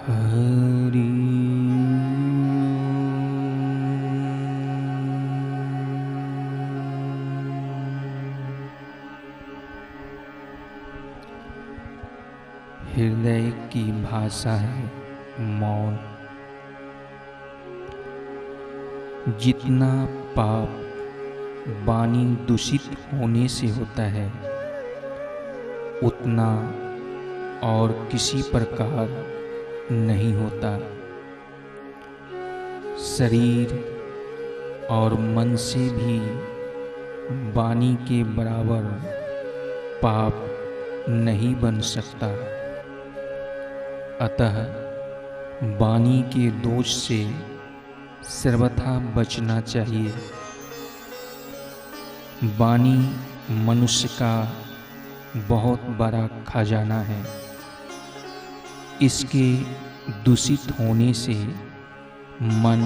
हरि। हृदय की भाषा है मौन। जितना पाप वाणी दूषित होने से होता है, उतना और किसी प्रकार नहीं होता। शरीर और मन से भी वाणी के बराबर पाप नहीं बन सकता। अतः वाणी के दोष से सर्वथा बचना चाहिए। वाणी मनुष्य का बहुत बड़ा खजाना है। इसके दूषित होने से मन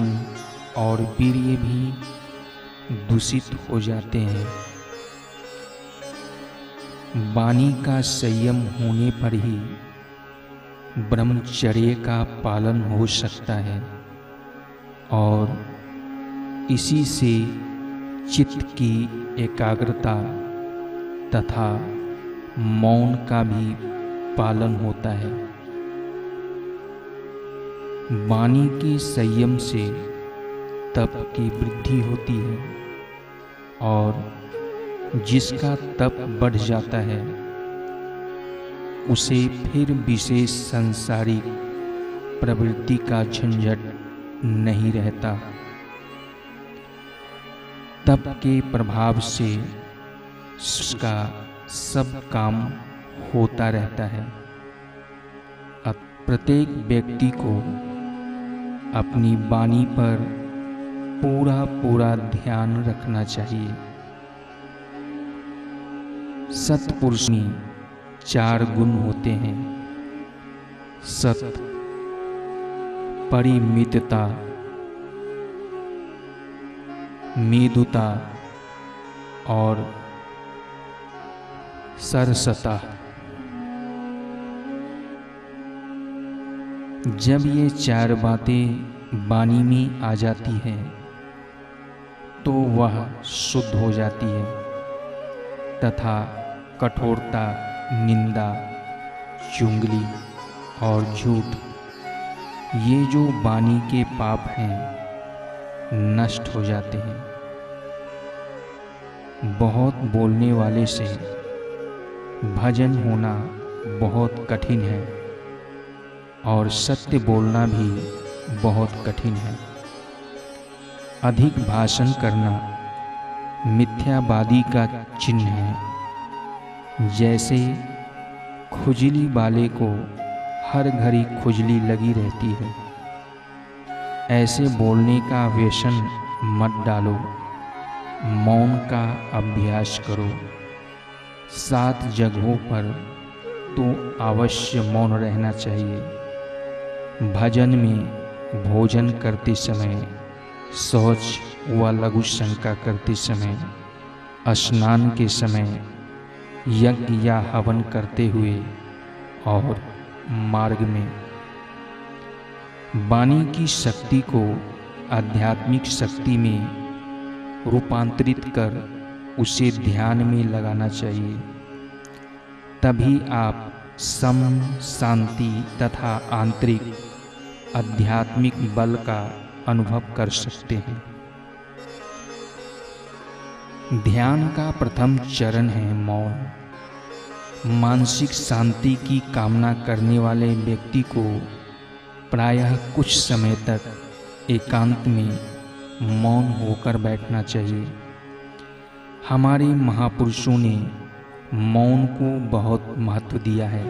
और वीर्य भी दूषित हो जाते हैं। वाणी का संयम होने पर ही ब्रह्मचर्य का पालन हो सकता है और इसी से चित्त की एकाग्रता तथा मौन का भी पालन होता है। वाणी के संयम से तप की वृद्धि होती है और जिसका तप बढ़ जाता है उसे फिर विशेष सांसारिक प्रवृत्ति का झंझट नहीं रहता। तप के प्रभाव से उसका सब काम होता रहता है। अब प्रत्येक व्यक्ति को अपनी वाणी पर पूरा ध्यान रखना चाहिए। सत्पुरुष में 4 गुण होते हैं: सत्य, परिमितता, मेधुता और सरसता। जब ये 4 बातें वाणी में आ जाती हैं तो वह शुद्ध हो जाती है तथा कठोरता, निंदा, चुगली और झूठ, ये जो वाणी के पाप हैं, नष्ट हो जाते हैं। बहुत बोलने वाले से भजन होना बहुत कठिन है और सत्य बोलना भी बहुत कठिन है। अधिक भाषण करना मिथ्यावादी का चिन्ह है। जैसे खुजली वाले को हर घड़ी खुजली लगी रहती है, ऐसे बोलने का व्यसन मत डालो। मौन का अभ्यास करो। 7 जगहों पर तो अवश्य मौन रहना चाहिए: भजन में, भोजन करते समय, शौच व लघु शंका करते समय, स्नान के समय, यज्ञ या हवन करते हुए और मार्ग में। वाणी की शक्ति को आध्यात्मिक शक्ति में रूपांतरित कर उसे ध्यान में लगाना चाहिए। तभी आप सम, शांति तथा आंतरिक आध्यात्मिक बल का अनुभव कर सकते हैं। ध्यान का प्रथम चरण है मौन। मानसिक शांति की कामना करने वाले व्यक्ति को प्रायः कुछ समय तक एकांत में मौन होकर बैठना चाहिए। हमारे महापुरुषों ने मौन को बहुत महत्व दिया है।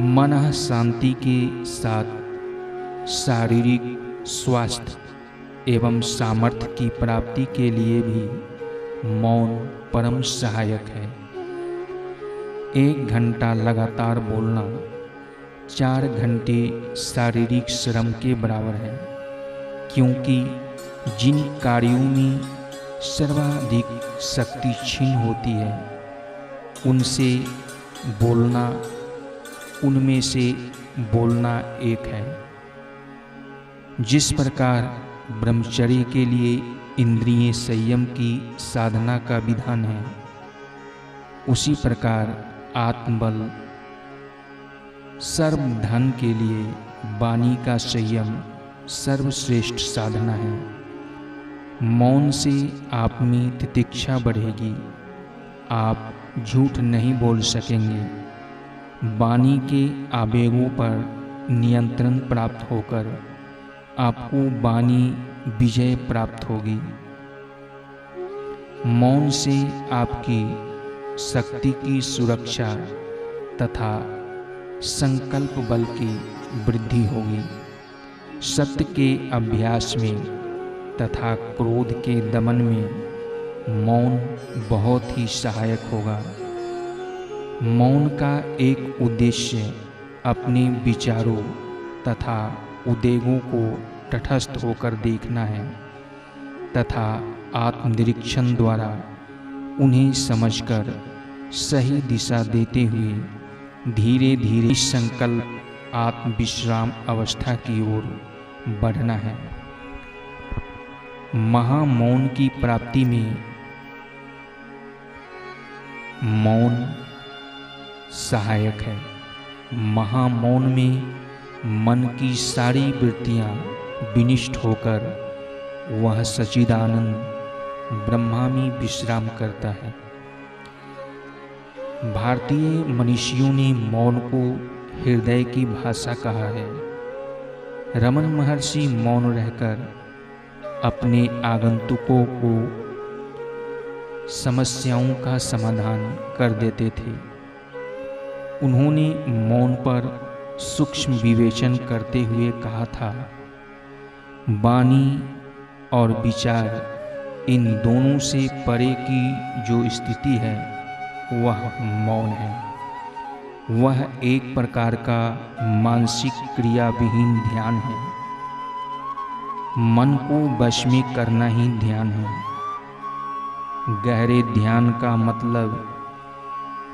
मन शांति के साथ शारीरिक स्वास्थ्य एवं सामर्थ्य की प्राप्ति के लिए भी मौन परम सहायक है। 1 घंटा लगातार बोलना 4 घंटे शारीरिक श्रम के बराबर है, क्योंकि जिन कार्यों में सर्वाधिक शक्ति क्षीण होती है उनसे बोलना उनमें से बोलना एक है। जिस प्रकार ब्रह्मचर्य के लिए इंद्रिय संयम की साधना का विधान है, उसी प्रकार आत्मबल सर्वधन के लिए वाणी का संयम सर्वश्रेष्ठ साधना है। मौन से आप में तितिक्षा बढ़ेगी, आप झूठ नहीं बोल सकेंगे। वाणी के आवेगों पर नियंत्रण प्राप्त होकर आपको वाणी विजय प्राप्त होगी। मौन से आपकी शक्ति की सुरक्षा तथा संकल्प बल की वृद्धि होगी। सत्य के अभ्यास में तथा क्रोध के दमन में मौन बहुत ही सहायक होगा। मौन का एक उद्देश्य अपने विचारों तथा उद्वेगों को तटस्थ होकर देखना है तथा आत्मनिरीक्षण द्वारा उन्हें समझकर सही दिशा देते हुए धीरे धीरे संकल्प आत्मविश्राम अवस्था की ओर बढ़ना है। महामौन की प्राप्ति में मौन सहायक है। महामौन में मन की सारी वृत्तियां विनिष्ट होकर वह सच्चिदानंद ब्रह्मा में विश्राम करता है। भारतीय मनीषियों ने मौन को हृदय की भाषा कहा है। रमन महर्षि मौन रहकर अपने आगंतुकों को समस्याओं का समाधान कर देते थे। उन्होंने मौन पर सूक्ष्म विवेचन करते हुए कहा था, वाणी और विचार इन दोनों से परे की जो स्थिति है वह मौन है। वह एक प्रकार का मानसिक क्रिया विहीन ध्यान है। मन को वश में करना ही ध्यान है। गहरे ध्यान का मतलब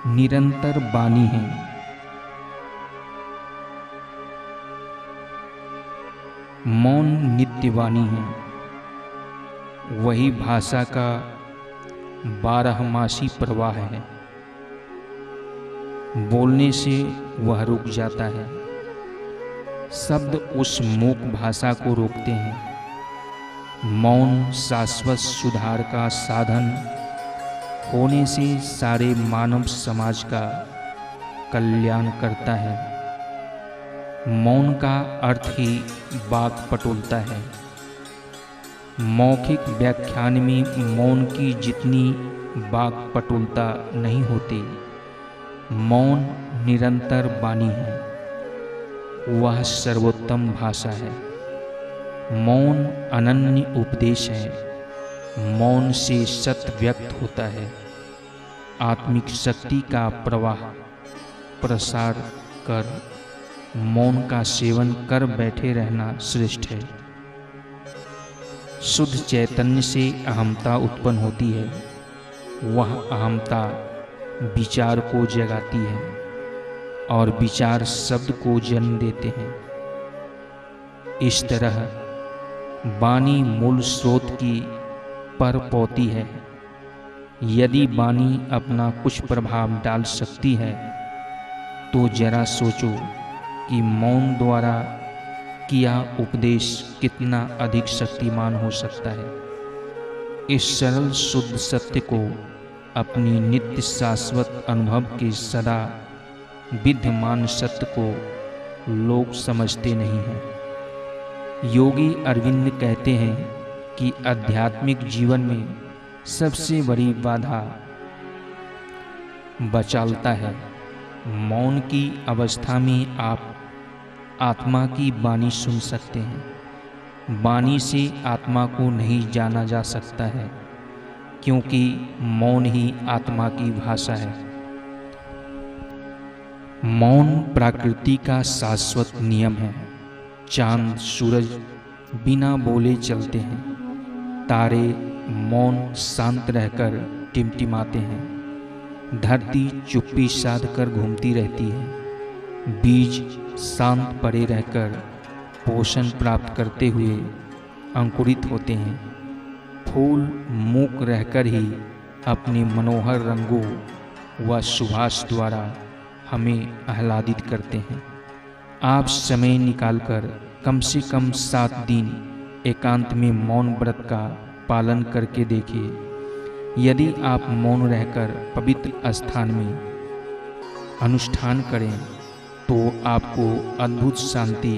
निरंतर वाणी है। मौन नित्य वाणी है। वही भाषा का बारहमासी प्रवाह है। बोलने से वह रुक जाता है। शब्द उस मूक भाषा को रोकते हैं। मौन शाश्वत सुधार का साधन होने से सारे मानव समाज का कल्याण करता है। मौन का अर्थ ही वाक्पटुलता है। मौखिक व्याख्यान में मौन की जितनी वाक्पटुलता नहीं होती, मौन निरंतर वाणी है। वह सर्वोत्तम भाषा है। मौन अनन्य उपदेश है। मौन से सत्य व्यक्त होता है। आत्मिक शक्ति का प्रवाह प्रसार कर मौन का सेवन कर बैठे रहना श्रेष्ठ है। शुद्ध चैतन्य से अहमता उत्पन्न होती है। वह अहमता विचार को जगाती है और विचार शब्द को जन्म देते हैं। इस तरह वाणी मूल स्रोत की परपौती है। यदि वाणी अपना कुछ प्रभाव डाल सकती है तो जरा सोचो कि मौन द्वारा किया उपदेश कितना अधिक शक्तिमान हो सकता है। इस सरल शुद्ध सत्य को अपनी नित्य शाश्वत अनुभव के सदा विद्यमान सत्य को लोग समझते नहीं हैं। योगी अरविंद कहते हैं कि आध्यात्मिक जीवन में सबसे बड़ी बाधा बचालता है। मौन की अवस्था में आप आत्मा की वाणी सुन सकते हैं। वाणी से आत्मा को नहीं जाना जा सकता है, क्योंकि मौन ही आत्मा की भाषा है। मौन प्रकृति का शाश्वत नियम है। चांद सूरज बिना बोले चलते हैं। तारे मौन शांत रहकर टिमटिमाते हैं। धरती चुप्पी साध कर घूमती रहती है। बीज शांत पड़े रहकर पोषण प्राप्त करते हुए अंकुरित होते हैं। फूल मूक रहकर ही अपने मनोहर रंगों व सुवास द्वारा हमें आह्लादित करते हैं। आप समय निकालकर कम से कम 7 दिन एकांत में मौन व्रत का पालन करके देखिए। यदि आप मौन रहकर पवित्र स्थान में अनुष्ठान करें तो आपको अद्भुत शांति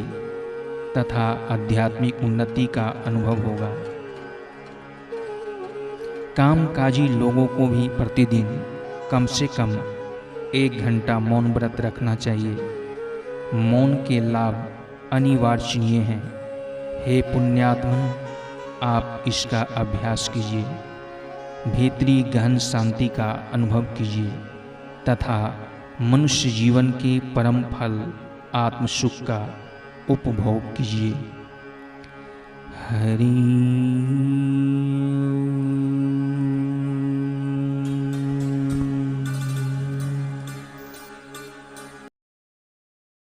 तथा आध्यात्मिक उन्नति का अनुभव होगा। कामकाजी लोगों को भी प्रतिदिन कम से कम 1 घंटा मौन व्रत रखना चाहिए। मौन के लाभ अनिवार्य हैं। हे पुण्यात्मन, आप इसका अभ्यास कीजिए, भीतरी गहन शांति का अनुभव कीजिए तथा मनुष्य जीवन के परम फल आत्म सुख का उपभोग कीजिए। हरि